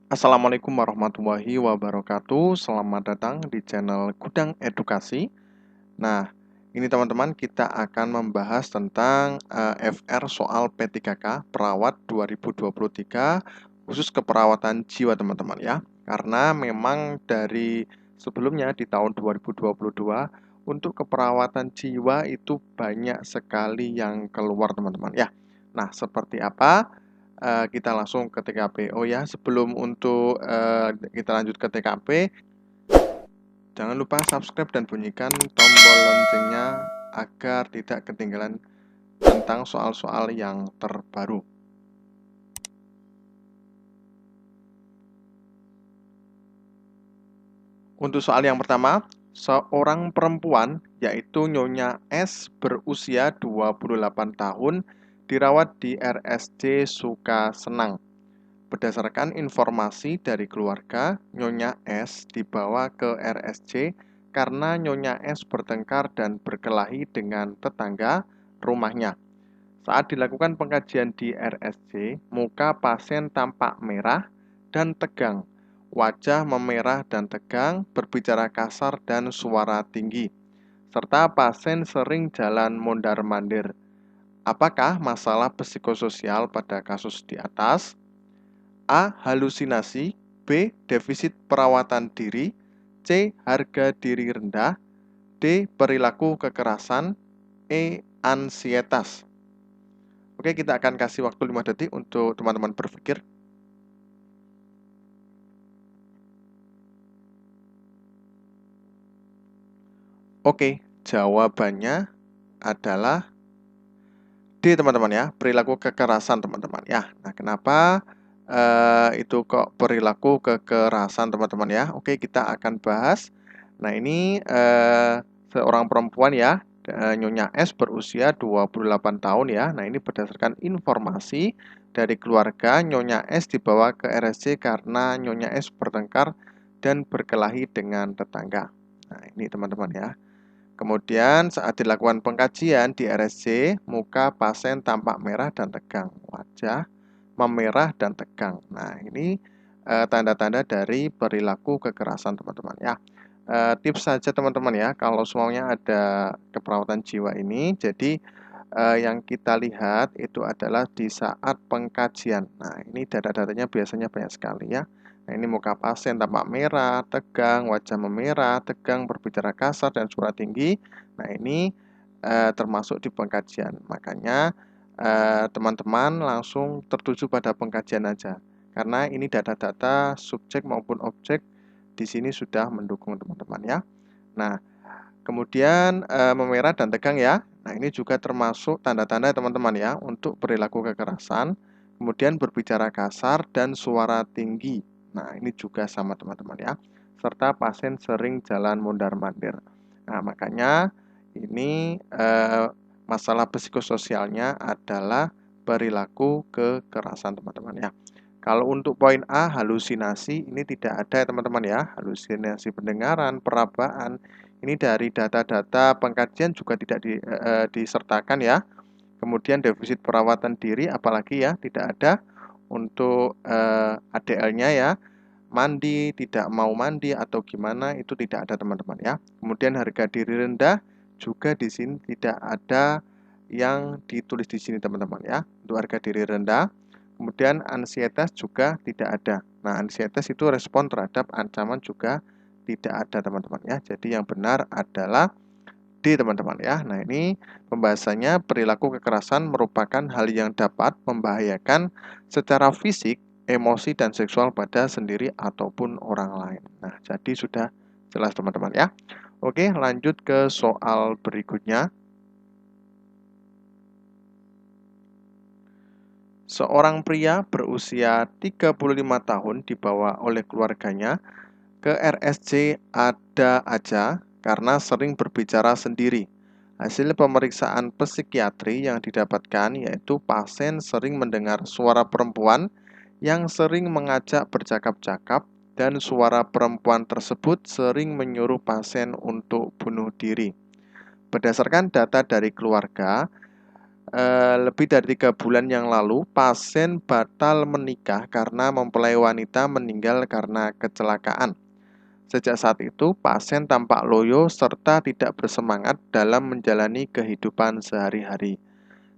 Assalamualaikum warahmatullahi wabarakatuh. Selamat datang di channel Gudang Edukasi. Nah, ini teman-teman kita akan membahas tentang FR soal P3K Perawat 2023 khusus keperawatan jiwa teman-teman ya. Karena memang dari sebelumnya di tahun 2022 untuk keperawatan jiwa itu banyak sekali yang keluar teman-teman ya. Nah, seperti apa? Kita langsung ke TKP. Oh ya, sebelum untuk kita lanjut ke TKP, jangan lupa subscribe dan bunyikan tombol loncengnya agar tidak ketinggalan tentang soal-soal yang terbaru. Untuk soal yang pertama, seorang perempuan yaitu Nyonya S berusia 28 tahun dirawat di RSC Sukasenang. Berdasarkan informasi dari keluarga, Nyonya S dibawa ke RSC karena Nyonya S bertengkar dan berkelahi dengan tetangga rumahnya. Saat dilakukan pengkajian di RSC, muka pasien tampak merah dan tegang. Wajah memerah dan tegang, berbicara kasar dan suara tinggi. Serta pasien sering jalan mondar-mandir. Apakah masalah psikososial pada kasus di atas? A. Halusinasi. B. Defisit perawatan diri. C. Harga diri rendah. D. Perilaku kekerasan. E. Ansietas. Oke, kita akan kasih waktu 5 detik untuk teman-teman berpikir. Oke, jawabannya adalah D teman-teman ya, perilaku kekerasan teman-teman ya. Nah, kenapa itu kok perilaku kekerasan teman-teman ya? Oke, kita akan bahas. Nah, ini seorang perempuan ya, Nyonya S berusia 28 tahun ya. Nah, ini berdasarkan informasi dari keluarga, Nyonya S dibawa ke RSC karena Nyonya S bertengkar dan berkelahi dengan tetangga. Nah, ini teman-teman ya. Kemudian saat dilakukan pengkajian di RSC, muka pasien tampak merah dan tegang, wajah memerah dan tegang. Nah, ini tanda-tanda dari perilaku kekerasan teman-teman ya. Tips saja teman-teman ya, kalau semuanya ada keperawatan jiwa ini, jadi yang kita lihat itu adalah di saat pengkajian. Nah, ini data-datanya biasanya banyak sekali ya. Nah, ini muka pasien tampak merah, tegang, wajah memerah, tegang, berbicara kasar, dan suara tinggi. Nah, ini termasuk di pengkajian. Makanya, teman-teman langsung tertuju pada pengkajian aja. Karena ini data-data subjek maupun objek di sini sudah mendukung teman-teman ya. Nah, kemudian memerah dan tegang ya. Nah, ini juga termasuk tanda-tanda teman-teman ya untuk perilaku kekerasan. Kemudian berbicara kasar dan suara tinggi. Nah, ini juga sama teman-teman ya. Serta pasien sering jalan mondar-mandir. Nah, makanya ini masalah psikososialnya adalah perilaku kekerasan teman-teman ya. Kalau untuk poin A, halusinasi, ini tidak ada ya teman-teman ya. Halusinasi pendengaran, perabaan, ini dari data-data pengkajian juga tidak disertakan ya. Kemudian defisit perawatan diri, apalagi ya, tidak ada. Untuk ADL-nya ya, mandi, tidak mau mandi, atau gimana, itu tidak ada teman-teman ya. Kemudian harga diri rendah, juga di sini tidak ada yang ditulis di sini teman-teman ya. Untuk harga diri rendah. Kemudian ansietas juga tidak ada. Nah, ansietas itu respon terhadap ancaman juga tidak ada teman-teman ya. Jadi yang benar adalah D teman-teman ya. Nah, ini pembahasannya perilaku kekerasan merupakan hal yang dapat membahayakan secara fisik, emosi, dan seksual pada sendiri ataupun orang lain. Nah, jadi sudah jelas teman-teman ya. Oke, lanjut ke soal berikutnya. Seorang pria berusia 35 tahun dibawa oleh keluarganya ke RSC ada aja karena sering berbicara sendiri. Hasil pemeriksaan psikiatri yang didapatkan yaitu pasien sering mendengar suara perempuan yang sering mengajak bercakap-cakap dan suara perempuan tersebut sering menyuruh pasien untuk bunuh diri. Berdasarkan data dari keluarga, lebih dari 3 bulan yang lalu, pasien batal menikah karena mempelai wanita meninggal karena kecelakaan. Sejak saat itu, pasien tampak loyo serta tidak bersemangat dalam menjalani kehidupan sehari-hari.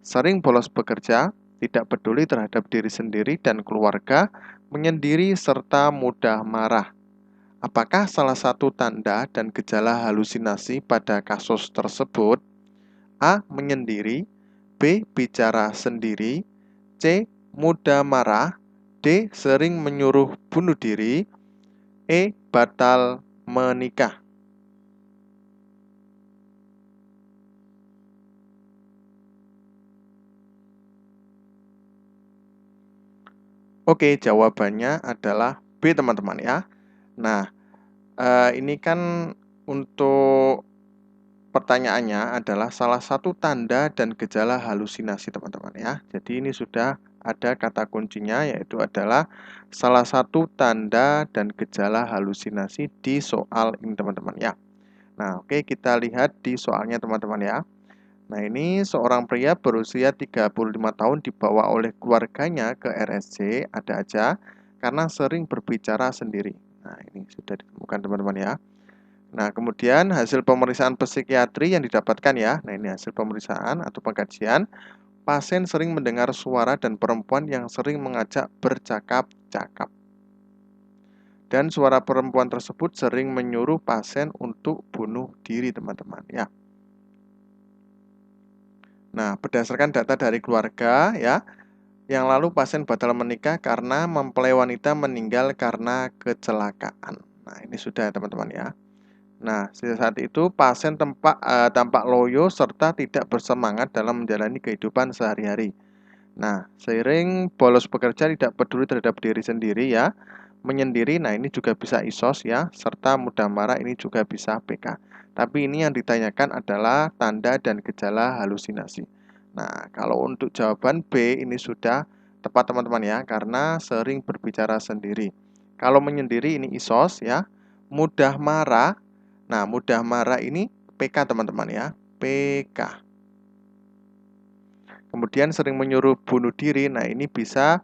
Sering bolos bekerja, tidak peduli terhadap diri sendiri dan keluarga, menyendiri serta mudah marah. Apakah salah satu tanda dan gejala halusinasi pada kasus tersebut? A. Menyendiri, B. Bicara sendiri, C. Mudah marah, D. Sering menyuruh bunuh diri, E. Batal menikah. Oke, jawabannya adalah B, teman-teman ya. Nah, ini kan untuk pertanyaannya adalah salah satu tanda dan gejala halusinasi, teman-teman ya. Jadi ini sudah ada kata kuncinya, yaitu adalah salah satu tanda dan gejala halusinasi di soal ini, teman-teman ya. Nah, oke, kita lihat di soalnya, teman-teman ya. Nah, ini seorang pria berusia 35 tahun dibawa oleh keluarganya ke RSC, ada aja, karena sering berbicara sendiri. Nah, ini sudah ditemukan, teman-teman ya. Nah, kemudian hasil pemeriksaan psikiatri yang didapatkan ya. Nah, ini hasil pemeriksaan atau pengkajian. Pasien sering mendengar suara dan perempuan yang sering mengajak bercakap-cakap. Dan suara perempuan tersebut sering menyuruh pasien untuk bunuh diri, teman-teman ya. Nah, berdasarkan data dari keluarga ya, yang lalu pasien batal menikah karena mempelai wanita meninggal karena kecelakaan. Nah, ini sudah ya, teman-teman ya. Nah, sejak saat itu pasien tampak loyo serta tidak bersemangat dalam menjalani kehidupan sehari-hari. Nah, seiring bolos bekerja tidak peduli terhadap diri sendiri ya, menyendiri, nah ini juga bisa ISOS ya, serta mudah marah ini juga bisa PK. Tapi ini yang ditanyakan adalah tanda dan gejala halusinasi. Nah, kalau untuk jawaban B ini sudah tepat, teman-teman ya, karena sering berbicara sendiri. Kalau menyendiri ini ISOS ya, mudah marah. Nah, mudah marah ini PK, teman-teman ya, PK. Kemudian sering menyuruh bunuh diri, nah ini bisa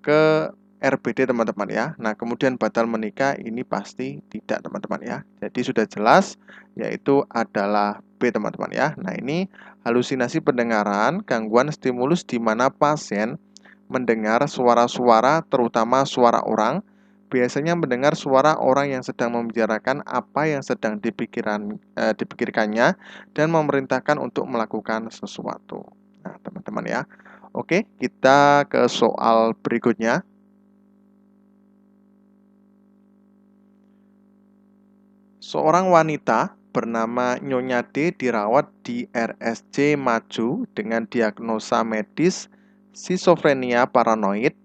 ke RBD, teman-teman ya. Nah, kemudian batal menikah ini pasti tidak, teman-teman ya. Jadi sudah jelas, yaitu adalah B, teman-teman ya. Nah, ini halusinasi pendengaran, gangguan stimulus di mana pasien mendengar suara-suara, terutama suara orang, biasanya mendengar suara orang yang sedang membicarakan apa yang sedang dipikirkannya dan memerintahkan untuk melakukan sesuatu. Nah, teman-teman ya. Oke, kita ke soal berikutnya. Seorang wanita bernama Nyonya D dirawat di RSC Maju dengan diagnosa medis skizofrenia paranoid.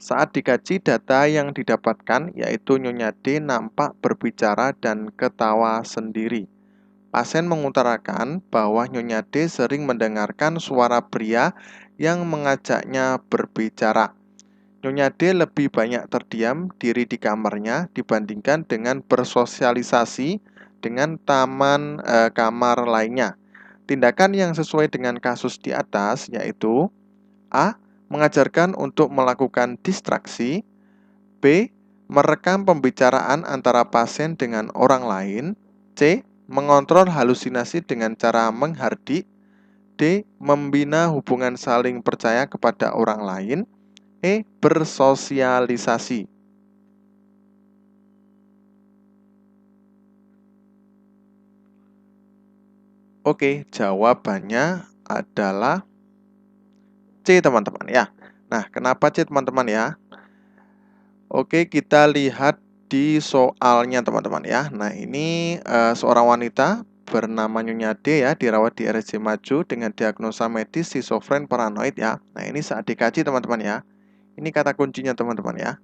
Saat dikaji data yang didapatkan, yaitu Nyonya D nampak berbicara dan ketawa sendiri. Pasien mengutarakan bahwa Nyonya D sering mendengarkan suara pria yang mengajaknya berbicara. Nyonya D lebih banyak terdiam diri di kamarnya dibandingkan dengan bersosialisasi dengan kamar lainnya. Tindakan yang sesuai dengan kasus di atas yaitu A. Mengajarkan untuk melakukan distraksi, B. Merekam pembicaraan antara pasien dengan orang lain, C. Mengontrol halusinasi dengan cara menghardik, D. Membina hubungan saling percaya kepada orang lain, E. Bersosialisasi. Oke, jawabannya adalah C, teman-teman ya. Nah, kenapa C, teman-teman ya? Oke, kita lihat di soalnya, teman-teman ya. Nah, ini seorang wanita bernama Nyonya D ya, dirawat di RSC Maju dengan diagnosa medis skizofren paranoid ya. Nah, ini saat dikaji, teman-teman ya. Ini kata kuncinya, teman-teman ya.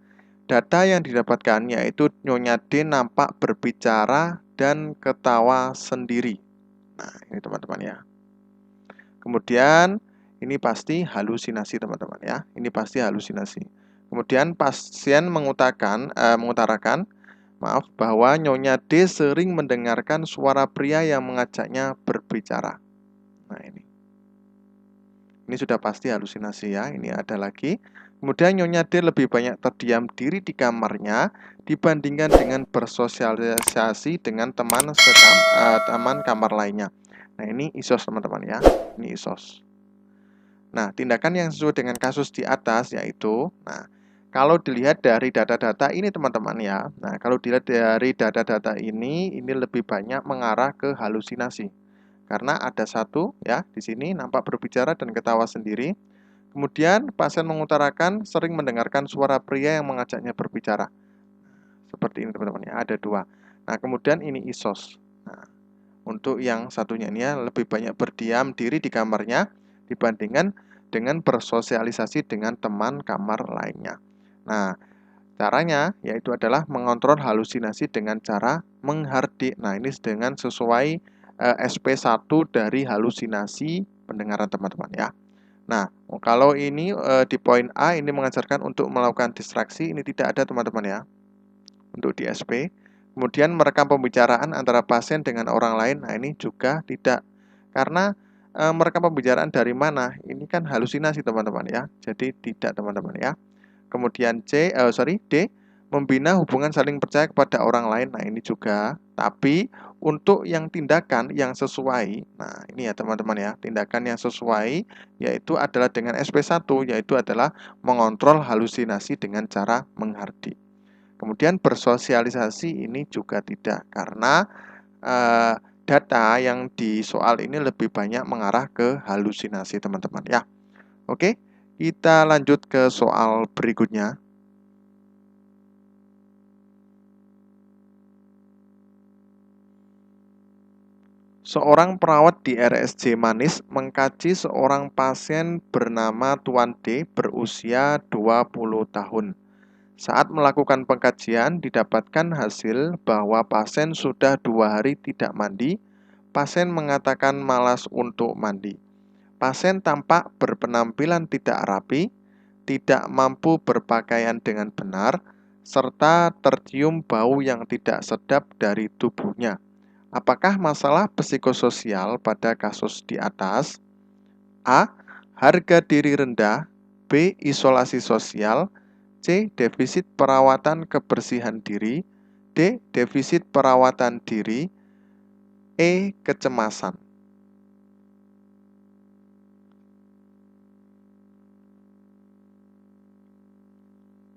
Data yang didapatkan yaitu Nyonya D nampak berbicara dan ketawa sendiri. Nah, ini teman-teman ya. Kemudian ini pasti halusinasi, teman-teman ya. Ini pasti halusinasi. Kemudian pasien mengutarakan bahwa Nyonya D sering mendengarkan suara pria yang mengajaknya berbicara. Nah, ini. Ini sudah pasti halusinasi ya. Ini ada lagi. Kemudian Nyonya D lebih banyak terdiam diri di kamarnya dibandingkan dengan bersosialisasi dengan teman kamar lainnya. Nah, ini isos teman-teman ya. Ini isos. Nah, tindakan yang sesuai dengan kasus di atas yaitu, nah, kalau dilihat dari data-data ini teman-teman ya. Nah, kalau dilihat dari data-data ini lebih banyak mengarah ke halusinasi. Karena ada satu ya, di sini nampak berbicara dan ketawa sendiri. Kemudian pasien mengutarakan sering mendengarkan suara pria yang mengajaknya berbicara. Seperti ini teman-teman ya, ada dua. Nah, kemudian ini isos. Nah, untuk yang satunya ini ya, lebih banyak berdiam diri di kamarnya dibandingkan dengan bersosialisasi dengan teman kamar lainnya. Nah, caranya yaitu adalah mengontrol halusinasi dengan cara menghardik. Nah, ini dengan sesuai SP1 dari halusinasi pendengaran teman-teman ya. Nah, kalau ini di poin A ini mengajarkan untuk melakukan distraksi, ini tidak ada teman-teman ya. Untuk di SP. Kemudian merekam pembicaraan antara pasien dengan orang lain, nah ini juga tidak. Karena merekam pembicaraan dari mana? Ini kan halusinasi teman-teman ya. Jadi tidak teman-teman ya. Kemudian D, membina hubungan saling percaya kepada orang lain. Nah, ini juga. Tapi untuk yang tindakan yang sesuai, nah ini ya teman-teman ya, tindakan yang sesuai yaitu adalah dengan SP1, yaitu adalah mengontrol halusinasi dengan cara menghardik. Kemudian bersosialisasi ini juga tidak, karena data yang di soal ini lebih banyak mengarah ke halusinasi teman-teman ya. Oke, kita lanjut ke soal berikutnya. Seorang perawat di RSJ Manis mengkaji seorang pasien bernama Tuan D berusia 20 tahun. Saat melakukan pengkajian, didapatkan hasil bahwa pasien sudah 2 hari tidak mandi. Pasien mengatakan malas untuk mandi. Pasien tampak berpenampilan tidak rapi, tidak mampu berpakaian dengan benar, serta tercium bau yang tidak sedap dari tubuhnya. Apakah masalah psikososial pada kasus di atas? A. Harga diri rendah. B. Isolasi sosial. C. Defisit perawatan kebersihan diri. D. Defisit perawatan diri. E. Kecemasan.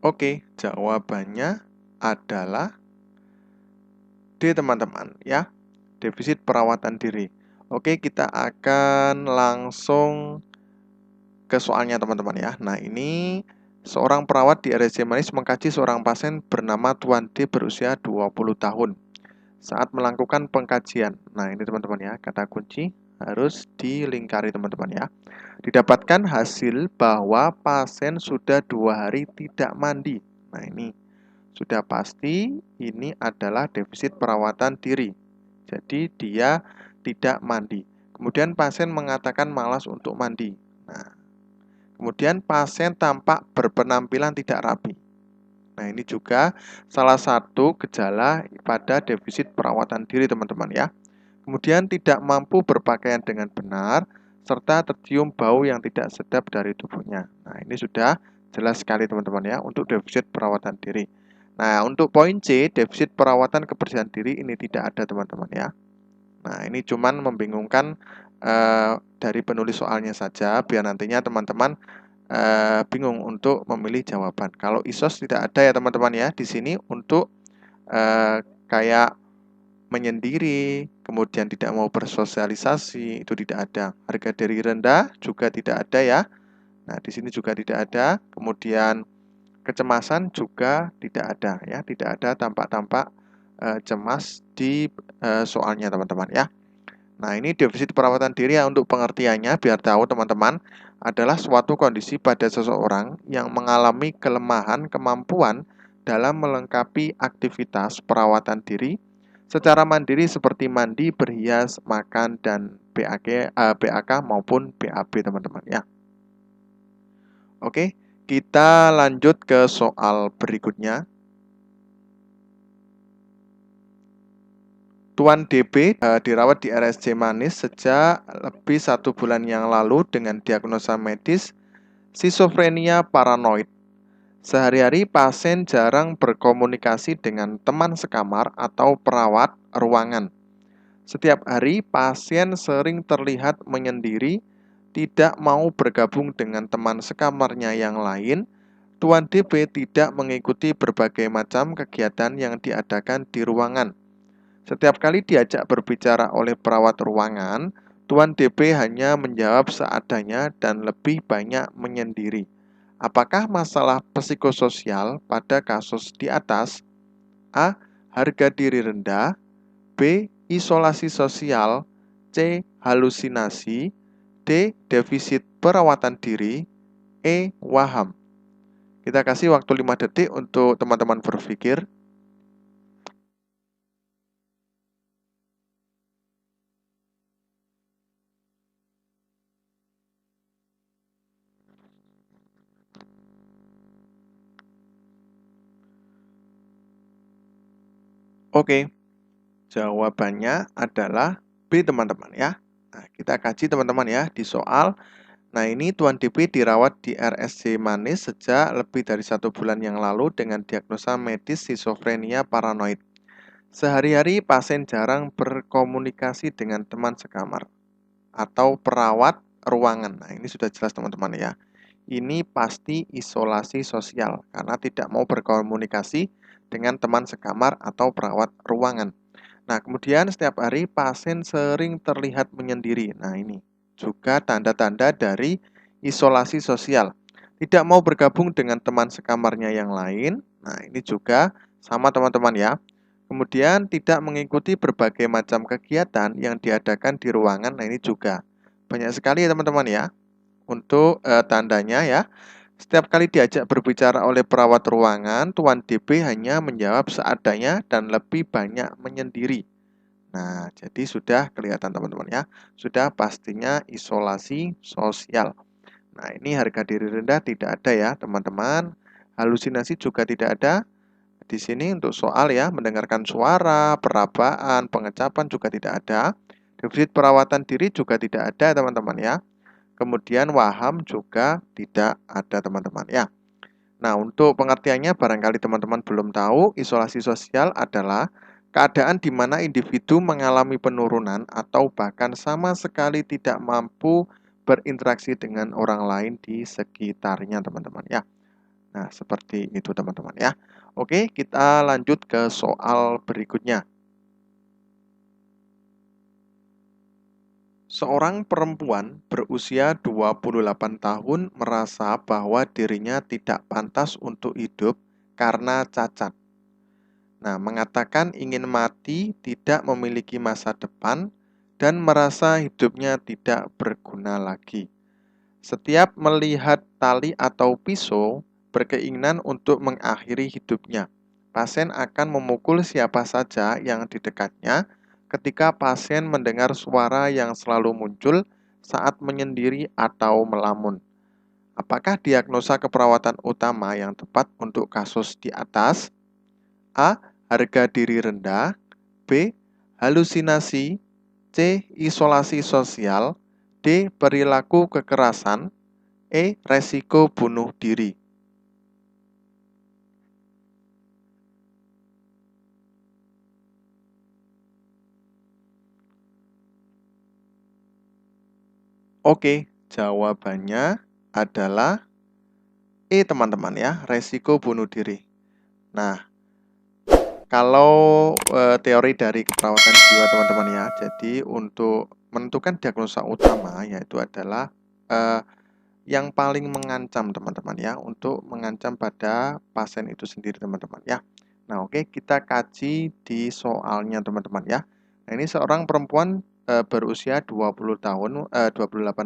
Oke, jawabannya adalah D teman-teman ya. Defisit perawatan diri. Oke, kita akan langsung ke soalnya teman-teman ya. Nah, ini seorang perawat di RSJ Manis mengkaji seorang pasien bernama Tuan D berusia 20 tahun saat melakukan pengkajian. Nah, ini teman-teman ya, kata kunci harus dilingkari teman-teman ya. Didapatkan hasil bahwa pasien sudah 2 hari tidak mandi. Nah, ini sudah pasti ini adalah defisit perawatan diri. Jadi dia tidak mandi. Kemudian pasien mengatakan malas untuk mandi. Nah, kemudian pasien tampak berpenampilan tidak rapi. Nah, ini juga salah satu gejala pada defisit perawatan diri teman-teman ya. Kemudian tidak mampu berpakaian dengan benar, serta tercium bau yang tidak sedap dari tubuhnya. Nah, ini sudah jelas sekali teman-teman ya untuk defisit perawatan diri. Nah, untuk poin C, defisit perawatan kebersihan diri ini tidak ada teman-teman ya. Nah, ini cuman membingungkan dari penulis soalnya saja, biar nantinya teman-teman bingung untuk memilih jawaban. Kalau isos tidak ada ya teman-teman ya, di sini untuk kayak menyendiri, kemudian tidak mau bersosialisasi, itu tidak ada. Harga diri rendah juga tidak ada ya. Nah, di sini juga tidak ada. Kemudian kecemasan juga tidak ada ya, tidak ada tampak-tampak cemas di soalnya teman-teman ya. Nah, ini defisit perawatan diri ya, untuk pengertiannya biar tahu teman-teman, adalah suatu kondisi pada seseorang yang mengalami kelemahan kemampuan dalam melengkapi aktivitas perawatan diri secara mandiri seperti mandi, berhias, makan, dan BAK maupun BAB teman-teman ya. Oke, kita lanjut ke soal berikutnya. Tuan DB dirawat di RSC Manis sejak lebih 1 bulan yang lalu dengan diagnosa medis skizofrenia paranoid. Sehari-hari pasien jarang berkomunikasi dengan teman sekamar atau perawat ruangan. Setiap hari pasien sering terlihat menyendiri, tidak mau bergabung dengan teman sekamarnya yang lain. Tuan DB tidak mengikuti berbagai macam kegiatan yang diadakan di ruangan. Setiap kali diajak berbicara oleh perawat ruangan, Tuan DB hanya menjawab seadanya dan lebih banyak menyendiri. Apakah masalah psikososial pada kasus di atas? A. Harga diri rendah. B. Isolasi sosial. C. Halusinasi. D. Defisit perawatan diri. E. Waham. Kita kasih waktu 5 detik untuk teman-teman berpikir. Oke, jawabannya adalah B, teman-teman ya. Nah, kita kaji teman-teman ya di soal. Nah, ini Tuan DB dirawat di RSC Manis sejak lebih dari 1 bulan yang lalu dengan diagnosa medis skizofrenia paranoid. Sehari-hari pasien jarang berkomunikasi dengan teman sekamar atau perawat ruangan. Nah, ini sudah jelas teman-teman ya. Ini pasti isolasi sosial karena tidak mau berkomunikasi dengan teman sekamar atau perawat ruangan. Nah, kemudian setiap hari pasien sering terlihat menyendiri. Nah, ini juga tanda-tanda dari isolasi sosial. Tidak mau bergabung dengan teman sekamarnya yang lain. Nah, ini juga sama teman-teman ya. Kemudian tidak mengikuti berbagai macam kegiatan yang diadakan di ruangan. Nah, ini juga banyak sekali ya teman-teman ya. Untuk tandanya ya. Setiap kali diajak berbicara oleh perawat ruangan, Tuan DB hanya menjawab seadanya dan lebih banyak menyendiri. Nah, jadi sudah kelihatan teman-teman ya. Sudah pastinya isolasi sosial. Nah, ini harga diri rendah tidak ada ya, teman-teman. Halusinasi juga tidak ada. Di sini untuk soal ya, mendengarkan suara, perabaan, pengecapan juga tidak ada. Defisit perawatan diri juga tidak ada, teman-teman ya. Kemudian waham juga tidak ada, teman-teman ya. Nah, untuk pengertiannya barangkali teman-teman belum tahu, isolasi sosial adalah keadaan di mana individu mengalami penurunan atau bahkan sama sekali tidak mampu berinteraksi dengan orang lain di sekitarnya, teman-teman ya. Nah, seperti itu teman-teman ya. Oke, kita lanjut ke soal berikutnya. Seorang perempuan berusia 28 tahun merasa bahwa dirinya tidak pantas untuk hidup karena cacat. Nah, mengatakan ingin mati, tidak memiliki masa depan, dan merasa hidupnya tidak berguna lagi. Setiap melihat tali atau pisau, berkeinginan untuk mengakhiri hidupnya. Pasien akan memukul siapa saja yang di dekatnya ketika pasien mendengar suara yang selalu muncul saat menyendiri atau melamun. Apakah diagnosa keperawatan utama yang tepat untuk kasus di atas? A. Harga diri rendah. B. Halusinasi. C. Isolasi sosial. D. Perilaku kekerasan. E. Resiko bunuh diri. Oke, jawabannya adalah E, teman-teman ya, resiko bunuh diri. Nah, kalau teori dari keperawatan jiwa teman-teman ya, jadi untuk menentukan diagnosa utama yaitu adalah yang paling mengancam teman-teman ya, untuk mengancam pada pasien itu sendiri teman-teman ya. Nah, oke, kita kaji di soalnya teman-teman ya. Nah, ini seorang perempuan berusia 28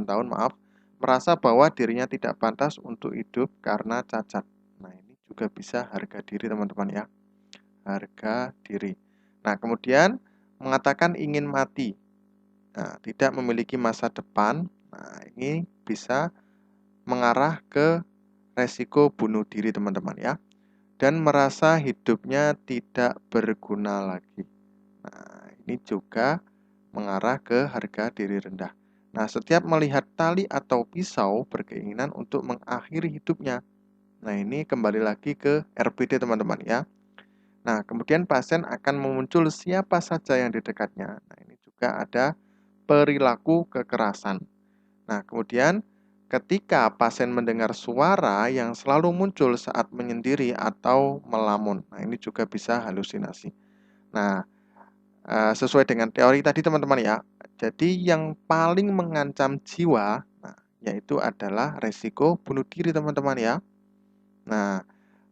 tahun maaf, merasa bahwa dirinya tidak pantas untuk hidup karena cacat. Nah, ini juga bisa harga diri teman-teman ya. Harga diri. Nah, kemudian mengatakan ingin mati. Nah, tidak memiliki masa depan. Nah, ini bisa mengarah ke resiko bunuh diri teman-teman ya. Dan merasa hidupnya tidak berguna lagi. Nah, ini juga mengarah ke harga diri rendah. Nah, setiap melihat tali atau pisau berkeinginan untuk mengakhiri hidupnya. Nah, ini kembali lagi ke RPD teman-teman ya. Nah, kemudian pasien akan memuncul siapa saja yang di dekatnya. Nah, ini juga ada perilaku kekerasan. Nah, kemudian ketika pasien mendengar suara yang selalu muncul saat menyendiri atau melamun. Nah, ini juga bisa halusinasi. Nah, sesuai dengan teori tadi teman-teman ya. Jadi yang paling mengancam jiwa, nah, yaitu adalah resiko bunuh diri teman-teman ya. Nah,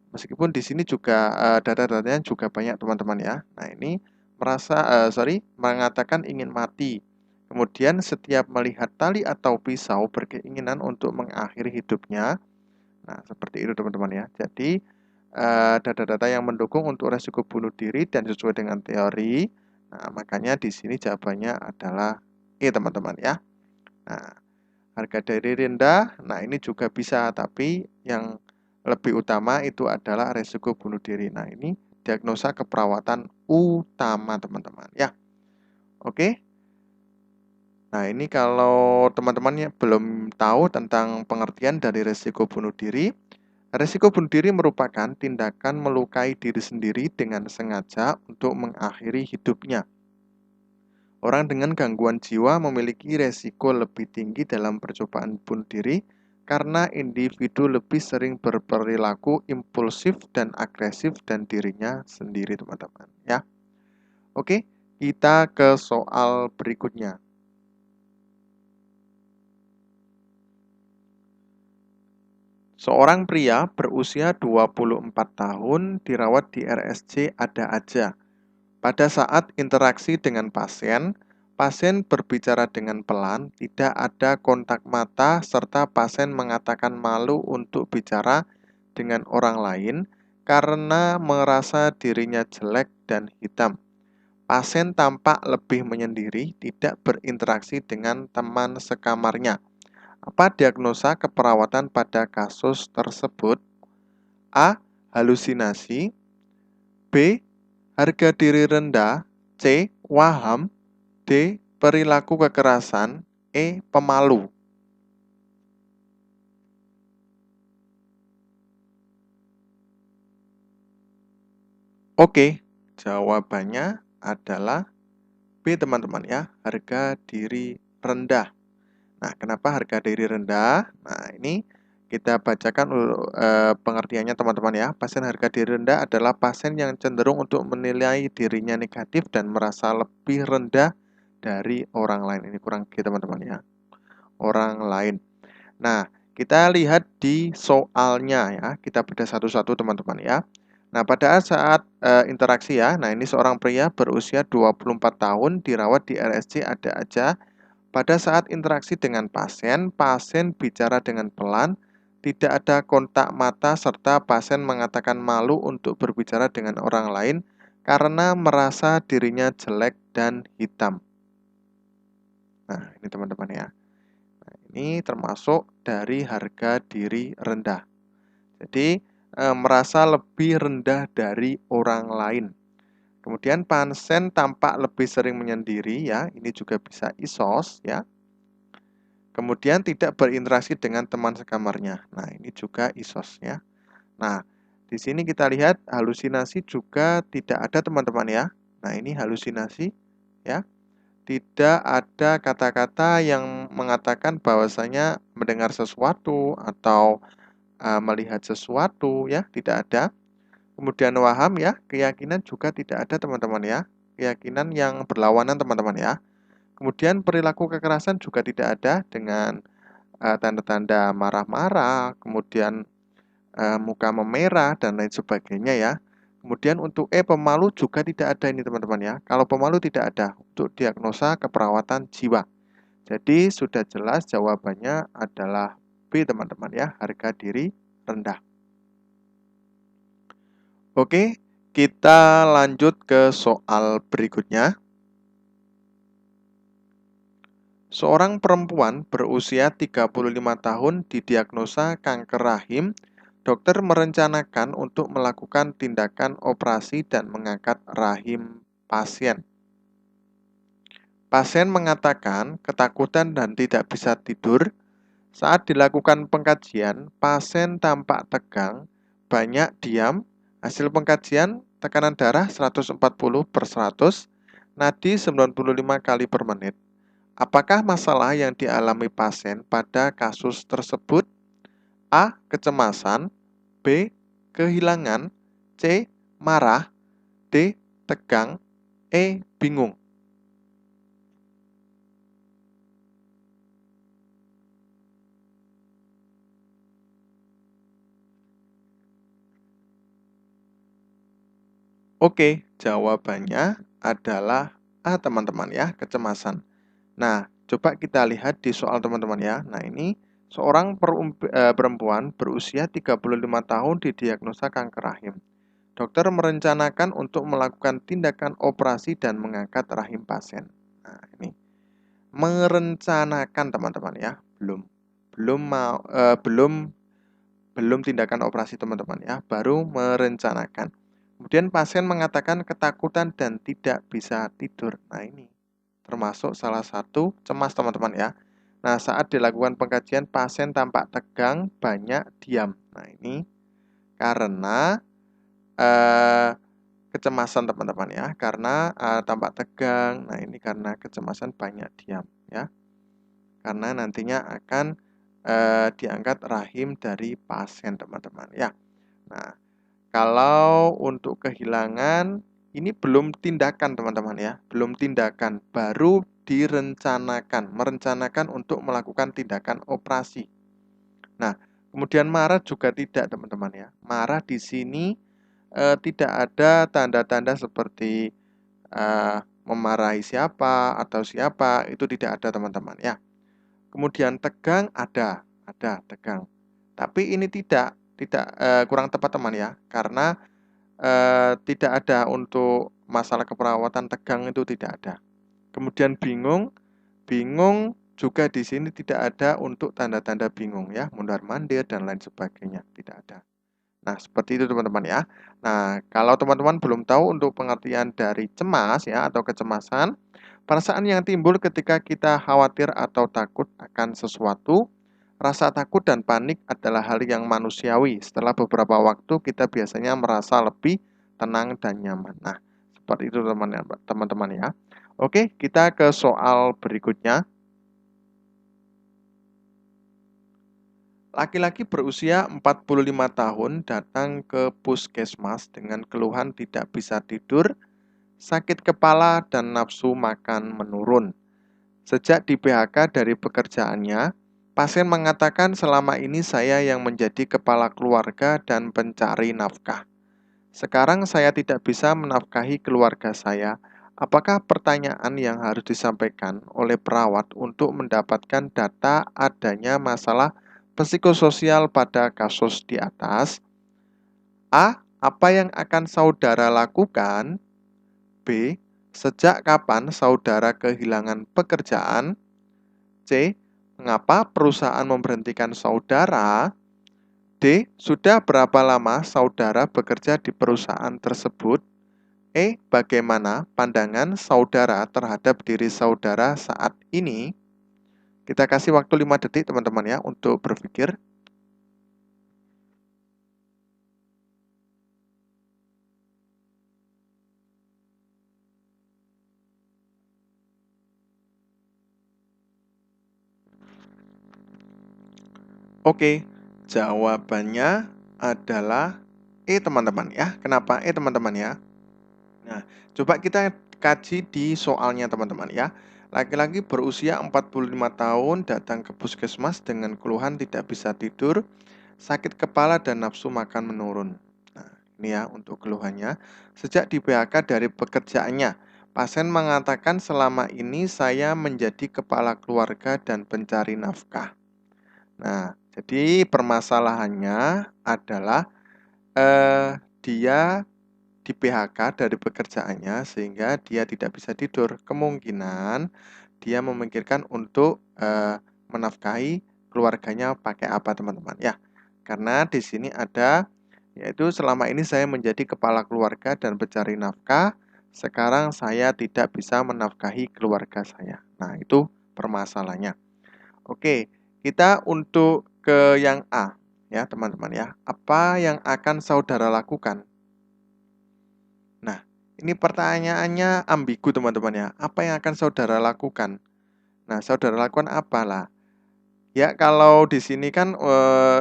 meskipun di sini juga data-datanya juga banyak teman-teman ya. Nah, ini mengatakan ingin mati. Kemudian setiap melihat tali atau pisau berkeinginan untuk mengakhiri hidupnya. Nah, seperti itu teman-teman ya. Jadi data-data yang mendukung untuk resiko bunuh diri dan sesuai dengan teori. Nah, makanya di sini jawabannya adalah E teman-teman ya. Nah, harga diri rendah, nah ini juga bisa, tapi yang lebih utama itu adalah resiko bunuh diri. Nah, ini diagnosa keperawatan utama teman-teman ya. Oke. Nah, ini kalau teman-teman belum tahu tentang pengertian dari resiko bunuh diri, resiko bunuh diri merupakan tindakan melukai diri sendiri dengan sengaja untuk mengakhiri hidupnya. Orang dengan gangguan jiwa memiliki resiko lebih tinggi dalam percobaan bunuh diri karena individu lebih sering berperilaku impulsif dan agresif dan dirinya sendiri, teman-teman ya. Oke, kita ke soal berikutnya. Seorang pria berusia 24 tahun dirawat di RSJ ada aja. Pada saat interaksi dengan pasien, pasien berbicara dengan pelan, tidak ada kontak mata, serta pasien mengatakan malu untuk bicara dengan orang lain karena merasa dirinya jelek dan hitam. Pasien tampak lebih menyendiri, tidak berinteraksi dengan teman sekamarnya. Apa diagnosa keperawatan pada kasus tersebut? A. Halusinasi. B. Harga diri rendah. C. Waham. D. Perilaku kekerasan. E. Pemalu. Oke, jawabannya adalah B teman-teman ya, harga diri rendah. Nah, kenapa harga diri rendah? Nah, ini kita bacakan pengertiannya teman-teman ya. Pasien harga diri rendah adalah pasien yang cenderung untuk menilai dirinya negatif dan merasa lebih rendah dari orang lain. Ini kurang G teman-teman ya. Orang lain. Nah, kita lihat di soalnya ya. Kita bedah satu-satu teman-teman ya. Nah, pada saat interaksi ya. Nah, ini seorang pria berusia 24 tahun dirawat di RSJ ada aja. Pada saat interaksi dengan pasien, pasien bicara dengan pelan, tidak ada kontak mata, serta pasien mengatakan malu untuk berbicara dengan orang lain karena merasa dirinya jelek dan hitam. Nah, ini teman-teman ya. Nah, ini termasuk dari harga diri rendah. Jadi, merasa lebih rendah dari orang lain. Kemudian pasien tampak lebih sering menyendiri ya, ini juga bisa ISOS ya. Kemudian tidak berinteraksi dengan teman sekamarnya. Nah, ini juga ISOS ya. Nah, di sini kita lihat halusinasi juga tidak ada teman-teman ya. Nah, ini halusinasi ya. Tidak ada kata-kata yang mengatakan bahwasanya mendengar sesuatu atau melihat sesuatu ya, tidak ada. Kemudian waham ya, keyakinan juga tidak ada teman-teman ya. Keyakinan yang berlawanan teman-teman ya. Kemudian perilaku kekerasan juga tidak ada dengan tanda-tanda marah-marah, kemudian muka memerah, dan lain sebagainya ya. Kemudian untuk pemalu juga tidak ada ini teman-teman ya. Kalau pemalu tidak ada untuk diagnosa keperawatan jiwa. Jadi sudah jelas jawabannya adalah B teman-teman ya, harga diri rendah. Oke, kita lanjut ke soal berikutnya. Seorang perempuan berusia 35 tahun didiagnosa kanker rahim. Dokter merencanakan untuk melakukan tindakan operasi dan mengangkat rahim pasien. Pasien mengatakan ketakutan dan tidak bisa tidur. Saat dilakukan pengkajian, pasien tampak tegang, banyak diam. Hasil pengkajian, tekanan darah 140/100, nadi 95 kali per menit. Apakah masalah yang dialami pasien pada kasus tersebut? A. Kecemasan. B. Kehilangan. C. Marah. D. Tegang. E. Bingung. Oke, jawabannya adalah A, teman-teman ya, kecemasan. Nah, coba kita lihat di soal teman-teman ya. Nah, ini seorang perempuan berusia 35 tahun didiagnosa kanker rahim. Dokter merencanakan untuk melakukan tindakan operasi dan mengangkat rahim pasien. Nah, ini merencanakan teman-teman ya, belum tindakan operasi teman-teman ya, baru merencanakan. Kemudian pasien mengatakan ketakutan dan tidak bisa tidur. Nah, ini termasuk salah satu cemas teman-teman ya. Nah, saat dilakukan pengkajian pasien tampak tegang, banyak diam. Nah, ini karena kecemasan teman-teman ya, karena tampak tegang. Nah, ini karena kecemasan, banyak diam ya. Karena nantinya akan diangkat rahim dari pasien teman-teman ya. Nah, kalau untuk kehilangan ini belum tindakan teman-teman ya, belum tindakan, baru direncanakan, merencanakan untuk melakukan tindakan operasi. Nah, kemudian marah juga tidak teman-teman ya. Marah di sini tidak ada tanda-tanda seperti memarahi siapa atau siapa, itu tidak ada teman-teman ya. Kemudian tegang ada tegang. Tapi ini tidak kurang tepat teman ya, karena tidak ada untuk masalah keperawatan tegang, itu tidak ada. Kemudian bingung juga di sini tidak ada untuk tanda-tanda bingung ya, mundar-mandir dan lain sebagainya, tidak ada. Nah, seperti itu teman-teman ya. Nah, kalau teman-teman belum tahu untuk pengertian dari cemas ya atau kecemasan, perasaan yang timbul ketika kita khawatir atau takut akan sesuatu. Rasa takut dan panik adalah hal yang manusiawi. Setelah beberapa waktu kita biasanya merasa lebih tenang dan nyaman. Nah, seperti itu teman-teman ya. Oke, kita ke soal berikutnya. Laki-laki berusia 45 tahun datang ke puskesmas dengan keluhan tidak bisa tidur, sakit kepala, dan nafsu makan menurun. Sejak di PHK dari pekerjaannya, pasien mengatakan selama ini saya yang menjadi kepala keluarga dan pencari nafkah. Sekarang saya tidak bisa menafkahi keluarga saya. Apakah pertanyaan yang harus disampaikan oleh perawat untuk mendapatkan data adanya masalah psikososial pada kasus di atas? A. Apa yang akan saudara lakukan? B. Sejak kapan saudara kehilangan pekerjaan? C. Mengapa perusahaan memberhentikan saudara? D. Sudah berapa lama saudara bekerja di perusahaan tersebut? E. Bagaimana pandangan saudara terhadap diri saudara saat ini? Kita kasih waktu 5 detik teman-teman ya untuk berpikir. Oke, jawabannya adalah E teman-teman ya. Kenapa E teman-teman ya? Nah, coba kita kaji di soalnya teman-teman ya. Laki-laki berusia 45 tahun datang ke puskesmas dengan keluhan tidak bisa tidur, sakit kepala, dan nafsu makan menurun. Nah, ini ya untuk keluhannya. Sejak di PHK dari pekerjaannya, pasien mengatakan selama ini saya menjadi kepala keluarga dan pencari nafkah. Nah, jadi permasalahannya adalah dia di PHK dari pekerjaannya sehingga dia tidak bisa tidur. Kemungkinan dia memikirkan untuk menafkahi keluarganya pakai apa teman-teman ya. Karena di sini ada yaitu selama ini saya menjadi kepala keluarga dan pencari nafkah. sekarang saya tidak bisa menafkahi keluarga saya. Nah, itu permasalahannya. Oke, kita untuk ke yang A ya, teman-teman ya. Apa yang akan saudara lakukan? Nah, ini pertanyaannya ambigu, teman-teman ya. Apa yang akan saudara lakukan? Nah, saudara lakukan apalah? Ya, kalau di sini kan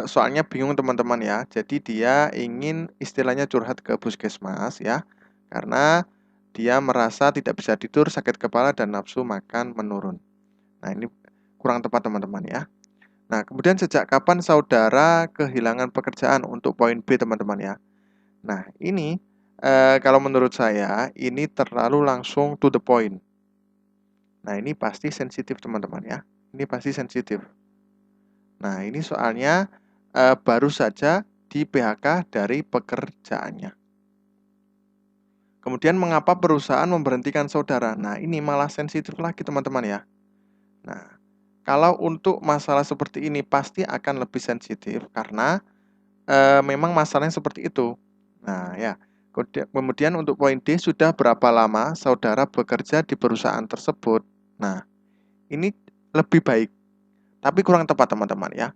soalnya bingung teman-teman ya. Jadi dia ingin istilahnya curhat ke puskesmas ya. Karena dia merasa tidak bisa tidur, sakit kepala, dan nafsu makan menurun. Nah, ini kurang tepat teman-teman ya. Nah, kemudian sejak kapan saudara kehilangan pekerjaan untuk poin B teman-teman ya. Nah, ini kalau menurut saya ini terlalu langsung to the point. Nah, ini pasti sensitif teman-teman ya. Ini pasti sensitif. Nah, ini soalnya baru saja di PHK dari pekerjaannya. Kemudian mengapa perusahaan memberhentikan saudara? Nah, ini malah sensitif lagi teman-teman ya. Nah, kalau untuk masalah seperti ini pasti akan lebih sensitif karena memang masalahnya seperti itu. Nah, ya. Kemudian untuk poin D, sudah berapa lama saudara bekerja di perusahaan tersebut? Nah, ini lebih baik, tapi kurang tepat teman-teman ya.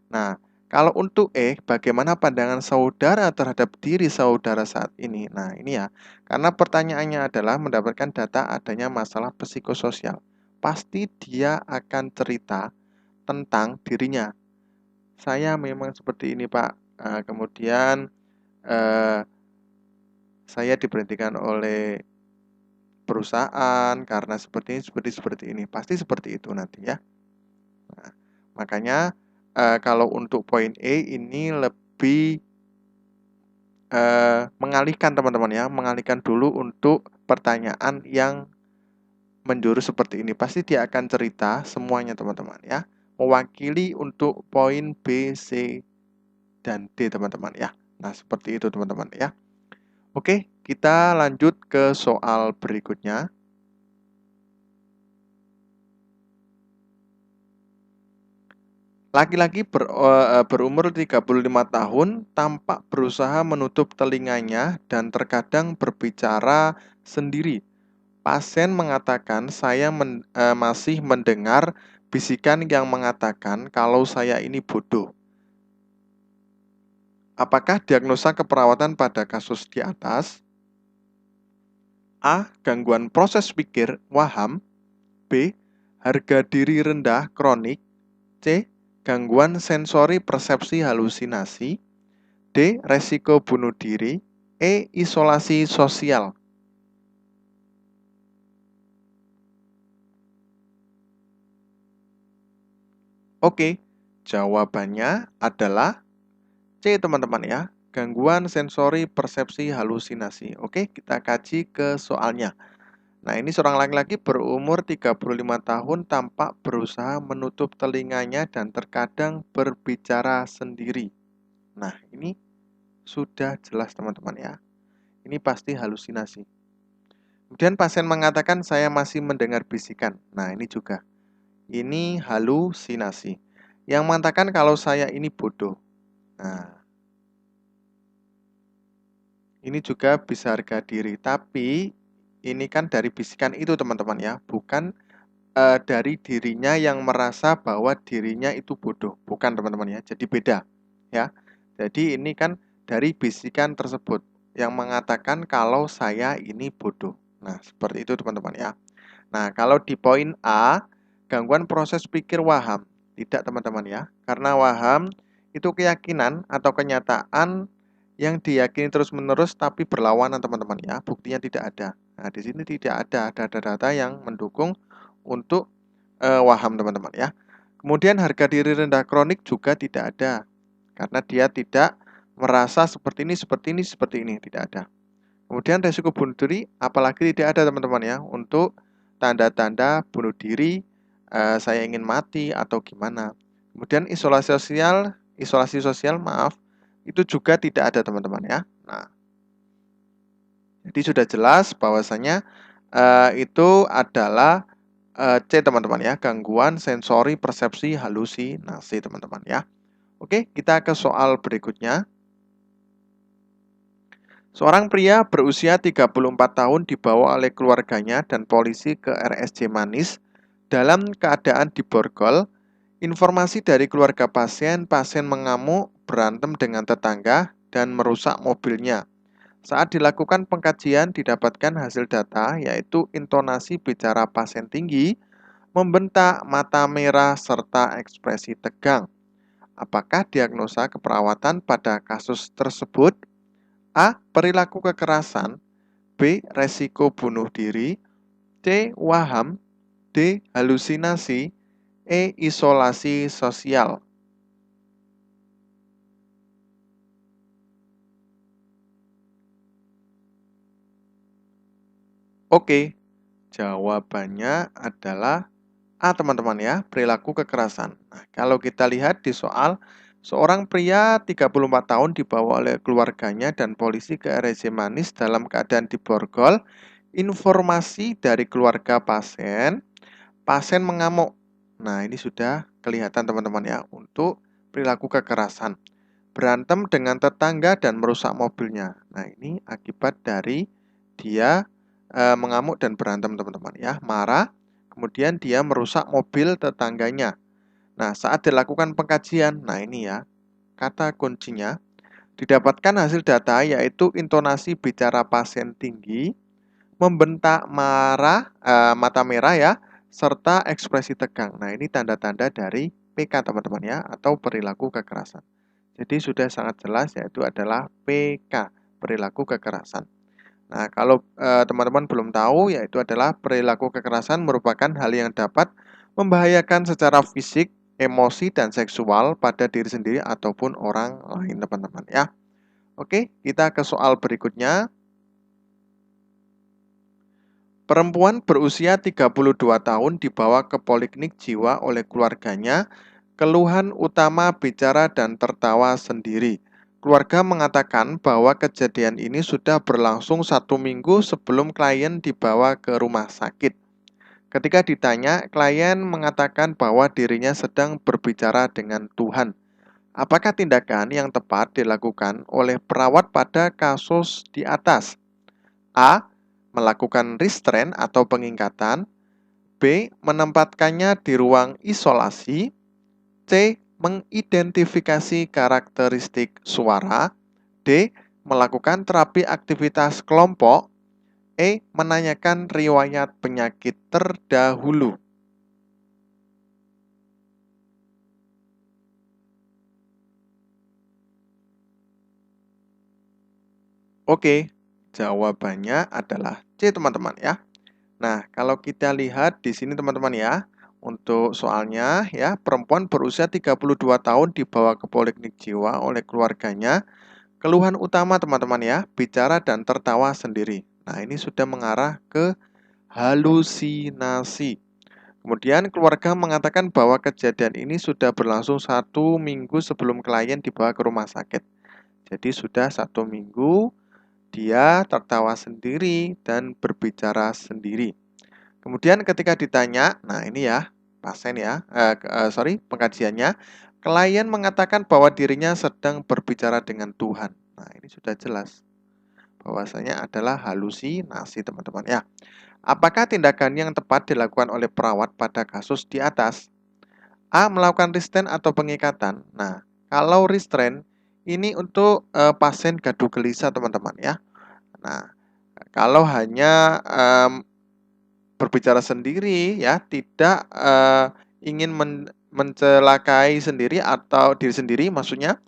Nah, kalau untuk E, bagaimana pandangan saudara terhadap diri saudara saat ini? Nah, ini ya, karena pertanyaannya adalah mendapatkan data adanya masalah psikososial. Pasti dia akan cerita tentang dirinya. Saya memang seperti ini, Pak. Kemudian saya diberhentikan oleh perusahaan karena seperti ini. Pasti seperti itu nanti ya. Nah, makanya kalau untuk poin E ini lebih mengalihkan teman-teman ya, mengalihkan dulu untuk pertanyaan yang menjurus seperti ini. Pasti dia akan cerita semuanya teman-teman ya. Mewakili untuk poin B, C, dan D teman-teman ya. Nah, seperti itu teman-teman ya. Oke, kita lanjut ke soal berikutnya. Laki-laki berumur 35 tahun tampak berusaha menutup telinganya dan terkadang berbicara sendiri. Pasien mengatakan saya masih mendengar bisikan yang mengatakan kalau saya ini bodoh. Apakah diagnosa keperawatan pada kasus di atas? A. Gangguan proses pikir waham. B. Harga diri rendah kronik. C. Gangguan sensori persepsi halusinasi. D. Resiko bunuh diri. E. Isolasi sosial. Oke, jawabannya adalah C teman-teman ya. Gangguan sensori persepsi halusinasi. Oke, kita kaji ke soalnya. Nah, ini seorang laki-laki berumur 35 tahun tampak berusaha menutup telinganya dan terkadang berbicara sendiri. Nah, ini sudah jelas teman-teman ya. Ini pasti halusinasi. Kemudian pasien mengatakan saya masih mendengar bisikan. Nah, ini juga. Ini halusinasi. Yang mengatakan kalau saya ini bodoh. Nah, ini juga bisa harga diri. Tapi ini kan dari bisikan itu teman-teman ya. Bukan dari dirinya yang merasa bahwa dirinya itu bodoh. Bukan teman-teman ya. Jadi beda ya. Jadi ini kan dari bisikan tersebut yang mengatakan kalau saya ini bodoh. Nah, seperti itu teman-teman ya. Nah, kalau di poin A, gangguan proses pikir waham. Tidak teman-teman ya. Karena waham itu keyakinan atau kenyataan yang diyakini terus-menerus tapi berlawanan teman-teman ya. Buktinya tidak ada. Nah, di sini tidak ada data-data yang mendukung untuk waham teman-teman ya. Kemudian harga diri rendah kronik juga tidak ada. Karena dia tidak merasa seperti ini, tidak ada. Kemudian resiko bunuh diri apalagi tidak ada teman-teman ya. Untuk tanda-tanda bunuh diri, saya ingin mati atau gimana. Kemudian isolasi sosial maaf, itu juga tidak ada teman-teman ya. Nah, jadi sudah jelas bahwasanya itu adalah C teman-teman ya, gangguan sensori persepsi halusinasi teman-teman ya. Oke, kita ke soal berikutnya. Seorang pria berusia 34 tahun dibawa oleh keluarganya dan polisi ke RSJ Manis dalam keadaan diborgol. Informasi dari keluarga pasien mengamuk, berantem dengan tetangga, dan merusak mobilnya. Saat dilakukan pengkajian didapatkan hasil data yaitu intonasi bicara pasien tinggi, membentak, mata merah, serta ekspresi tegang. Apakah diagnosa keperawatan pada kasus tersebut? A. Perilaku kekerasan. B. Resiko bunuh diri. C. Waham. D. Halusinasi. E. Isolasi sosial. Oke, jawabannya adalah A, teman-teman ya, perilaku kekerasan. Nah, kalau kita lihat di soal, seorang pria 34 tahun dibawa oleh keluarganya dan polisi ke RSJ Manis dalam keadaan diborgol. Informasi dari keluarga pasien mengamuk. Nah, ini sudah kelihatan teman-teman ya, untuk perilaku kekerasan. Berantem dengan tetangga dan merusak mobilnya. Nah, ini akibat dari dia mengamuk dan berantem teman-teman ya, marah, kemudian dia merusak mobil tetangganya. Nah, saat dilakukan pengkajian, nah ini ya, kata kuncinya, didapatkan hasil data yaitu intonasi bicara pasien tinggi, membentak, marah, mata merah ya, serta ekspresi tegang. Nah, ini tanda-tanda dari PK teman-teman ya, atau perilaku kekerasan. Jadi sudah sangat jelas yaitu adalah PK, perilaku kekerasan. Nah, kalau teman-teman belum tahu, yaitu adalah perilaku kekerasan merupakan hal yang dapat membahayakan secara fisik, emosi, dan seksual pada diri sendiri ataupun orang lain, teman-teman ya. Oke, kita ke soal berikutnya. Perempuan berusia 32 tahun dibawa ke poliklinik jiwa oleh keluarganya. Keluhan utama bicara dan tertawa sendiri. Keluarga mengatakan bahwa kejadian ini sudah berlangsung 1 minggu sebelum klien dibawa ke rumah sakit. Ketika ditanya, klien mengatakan bahwa dirinya sedang berbicara dengan Tuhan. Apakah tindakan yang tepat dilakukan oleh perawat pada kasus di atas? A. Melakukan restrain atau pengingkatan. B. Menempatkannya di ruang isolasi. C. Mengidentifikasi karakteristik suara. D. Melakukan terapi aktivitas kelompok. E. Menanyakan riwayat penyakit terdahulu. Oke, jawabannya adalah C, teman-teman ya. Nah, kalau kita lihat di sini teman-teman ya, untuk soalnya ya, perempuan berusia 32 tahun dibawa ke poliklinik jiwa oleh keluarganya. Keluhan utama teman-teman ya, bicara dan tertawa sendiri. Nah, ini sudah mengarah ke halusinasi. Kemudian keluarga mengatakan bahwa kejadian ini sudah berlangsung 1 minggu sebelum klien dibawa ke rumah sakit. Jadi sudah 1 minggu dia tertawa sendiri dan berbicara sendiri. Kemudian ketika ditanya, nah ini ya pasien ya, pengkajiannya, klien mengatakan bahwa dirinya sedang berbicara dengan Tuhan. Nah ini sudah jelas bahwasanya adalah halusinasi teman-teman ya. Apakah tindakan yang tepat dilakukan oleh perawat pada kasus di atas? A. Melakukan restrain atau pengikatan. Nah, kalau restrain ini untuk pasien gaduh gelisah teman-teman ya. Nah, kalau hanya berbicara sendiri ya, tidak ingin mencelakai sendiri atau diri sendiri, maksudnya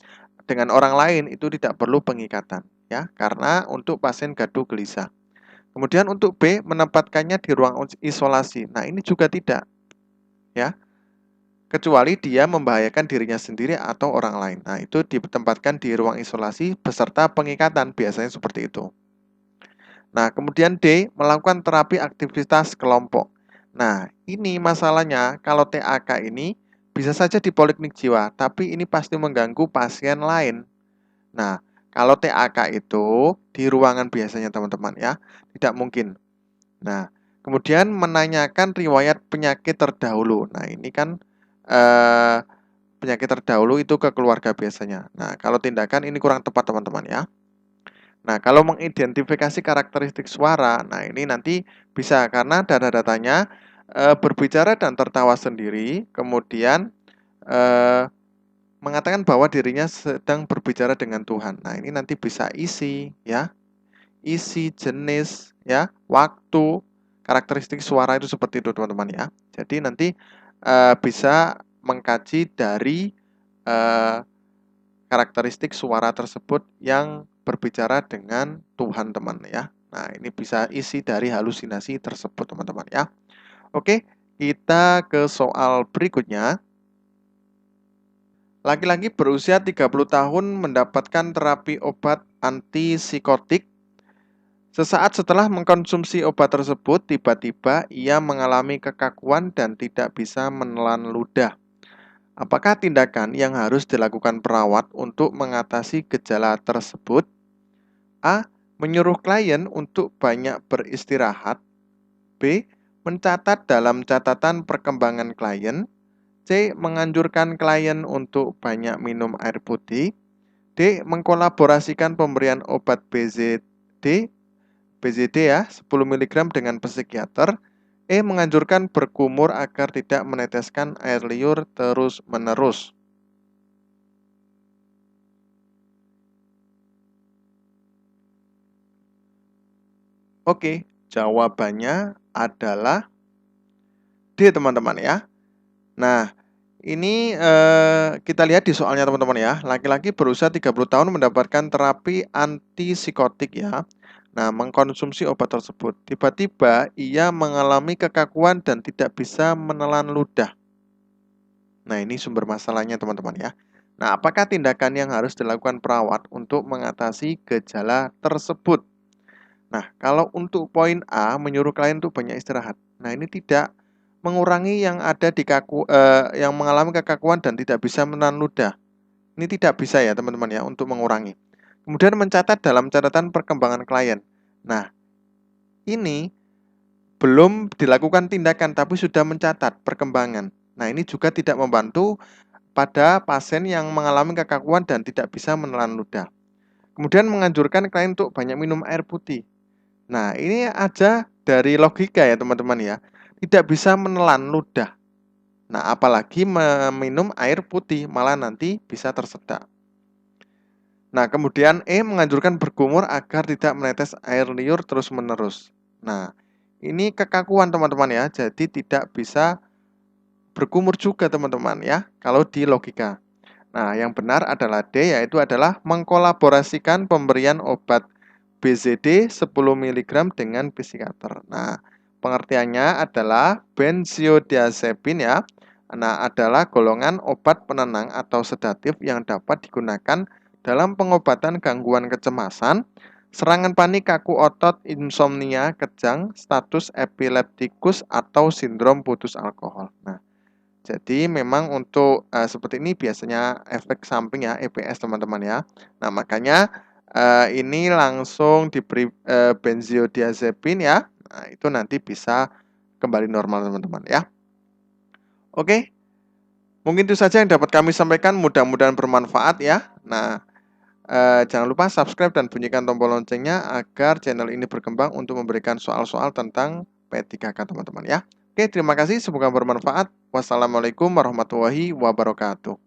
dengan orang lain itu tidak perlu pengikatan ya, karena untuk pasien gaduh gelisah. Kemudian untuk B, menempatkannya di ruang isolasi. Nah, ini juga tidak ya, kecuali dia membahayakan dirinya sendiri atau orang lain. Nah, itu ditempatkan di ruang isolasi beserta pengikatan, biasanya seperti itu. Nah, kemudian D, melakukan terapi aktivitas kelompok. Nah, ini masalahnya kalau TAK ini bisa saja di poliklinik jiwa, tapi ini pasti mengganggu pasien lain. Nah, kalau TAK itu di ruangan biasanya teman-teman ya, tidak mungkin. Nah, kemudian menanyakan riwayat penyakit terdahulu. Nah, ini kan penyakit terdahulu itu ke keluarga biasanya. Nah, kalau tindakan ini kurang tepat teman-teman ya. Nah, kalau mengidentifikasi karakteristik suara, nah ini nanti bisa karena data-datanya berbicara dan tertawa sendiri, kemudian mengatakan bahwa dirinya sedang berbicara dengan Tuhan. Nah, ini nanti bisa isi ya, isi, jenis ya, waktu, karakteristik suara itu seperti itu teman-teman ya. Jadi nanti bisa mengkaji dari karakteristik suara tersebut yang berbicara dengan Tuhan teman ya. Nah, ini bisa isi dari halusinasi tersebut teman-teman ya. Oke, kita ke soal berikutnya. Laki-laki berusia 30 tahun mendapatkan terapi obat antipsikotik. Sesaat setelah mengkonsumsi obat tersebut, tiba-tiba ia mengalami kekakuan dan tidak bisa menelan ludah. Apakah tindakan yang harus dilakukan perawat untuk mengatasi gejala tersebut? A. Menyuruh klien untuk banyak beristirahat. B. Mencatat dalam catatan perkembangan klien. C. Menganjurkan klien untuk banyak minum air putih. D. Mengkolaborasikan pemberian obat BZD ya, 10 mg dengan psikiater. E. Menganjurkan berkumur agar tidak meneteskan air liur terus-menerus. Oke, jawabannya adalah D teman-teman ya. Nah, ini kita lihat di soalnya teman-teman ya. Laki-laki berusia 30 tahun mendapatkan terapi antipsikotik ya. Nah, mengkonsumsi obat tersebut. Tiba-tiba ia mengalami kekakuan dan tidak bisa menelan ludah. Nah, ini sumber masalahnya teman-teman ya. Nah, apakah tindakan yang harus dilakukan perawat untuk mengatasi gejala tersebut? Nah, kalau untuk poin A, menyuruh klien untuk banyak istirahat. Nah, ini tidak mengurangi yang ada di yang mengalami kekakuan dan tidak bisa menelan ludah. Ini tidak bisa ya teman-teman ya untuk mengurangi. Kemudian mencatat dalam catatan perkembangan klien. Nah, ini belum dilakukan tindakan tapi sudah mencatat perkembangan. Nah, ini juga tidak membantu pada pasien yang mengalami kekakuan dan tidak bisa menelan ludah. Kemudian menganjurkan klien untuk banyak minum air putih. Nah, ini aja dari logika ya teman-teman ya. Tidak bisa menelan ludah. Nah, apalagi meminum air putih, malah nanti bisa tersedak. Nah, kemudian E menganjurkan berkumur agar tidak menetes air liur terus-menerus. Nah, ini kekakuan teman-teman ya, jadi tidak bisa berkumur juga teman-teman ya, kalau di logika. Nah, yang benar adalah D, yaitu adalah mengkolaborasikan pemberian obat BZD 10 mg dengan psikiater. Nah, pengertiannya adalah benzodiazepin ya. Nah, adalah golongan obat penenang atau sedatif yang dapat digunakan dalam pengobatan gangguan kecemasan, serangan panik, kaku otot, insomnia, kejang, status epileptikus, atau sindrom putus alkohol. Nah, jadi memang untuk seperti ini biasanya efek samping ya, EPS teman-teman ya. Nah, makanya ini langsung diberi benzodiazepin ya. Nah, itu nanti bisa kembali normal teman-teman ya. Oke, mungkin itu saja yang dapat kami sampaikan. Mudah-mudahan bermanfaat ya. Nah, jangan lupa subscribe dan bunyikan tombol loncengnya agar channel ini berkembang untuk memberikan soal-soal tentang P3K teman-teman ya. Oke, terima kasih. Semoga bermanfaat. Wassalamualaikum warahmatullahi wabarakatuh.